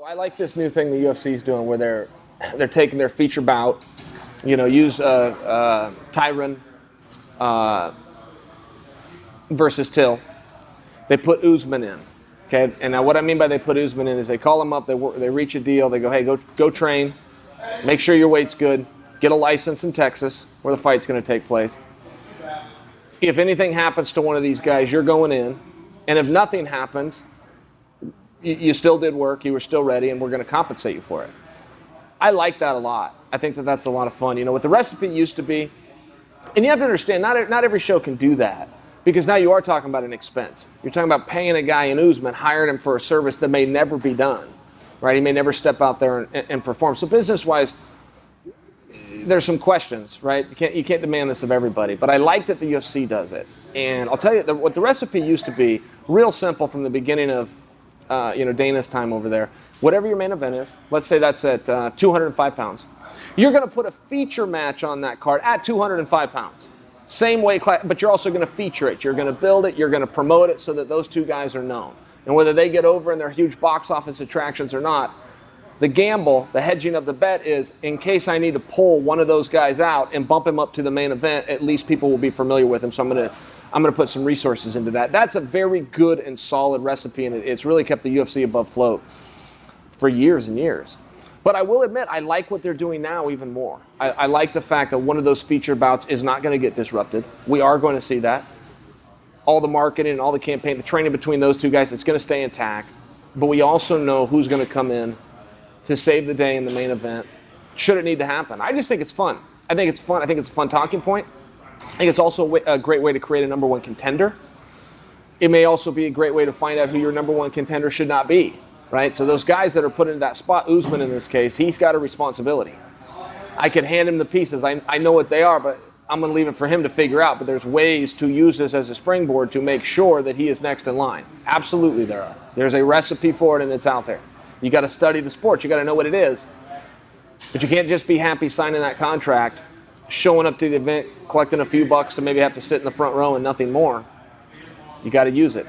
I like this new thing the UFC is doing where they're taking their feature bout, use Tyron versus Till. They put Usman in. Okay, and now what I mean by they put Usman in is they call him up, they reach a deal, they go, hey, go train, make sure your weight's good, get a license in Texas where the fight's going to take place. If anything happens to one of these guys, you're going in, and if nothing happens, you still did work, you were still ready, and we're going to compensate you for it. I like that a lot. I think that that's a lot of fun. What the recipe used to be, and you have to understand, not every show can do that, because now you are talking about an expense. You're talking about paying a guy in Usman, hiring him for a service that may never be done, right? He may never step out there and perform. So business-wise, there's some questions, right? You can't demand this of everybody, but I like that the UFC does it. And I'll tell you what the recipe used to be, real simple from the beginning of Dana's time over there. Whatever your main event is, let's say that's at 205 pounds. You're going to put a feature match on that card at 205 pounds. Same weight class, but you're also going to feature it. You're going to build it. You're going to promote it so that those two guys are known. And whether they get over and they're huge box office attractions or not, the gamble, the hedging of the bet is, in case I need to pull one of those guys out and bump him up to the main event, at least people will be familiar with him. So I'm going to put some resources into that. That's a very good and solid recipe, and it's really kept the UFC above float for years and years. But I will admit, I like what they're doing now even more. I like the fact that one of those feature bouts is not going to get disrupted. We are going to see that. All the marketing and all the campaign, the training between those two guys, it's going to stay intact. But we also know who's going to come in to save the day in the main event, should it need to happen. I just think it's fun. I think it's fun. I think it's a fun talking point. I think it's also a great way to create a number one contender. It may also be a great way to find out who your number one contender should not be, right? So those guys that are put in that spot, Usman in this case, he's got a responsibility. I could hand him the pieces. I know what they are, but I'm going to leave it for him to figure out. But there's ways to use this as a springboard to make sure that he is next in line. Absolutely there are. There's a recipe for it, and it's out there. You got to study the sport. You got to know what it is. But you can't just be happy signing that contract, showing up to the event, collecting a few bucks to maybe have to sit in the front row and nothing more. You got to use it.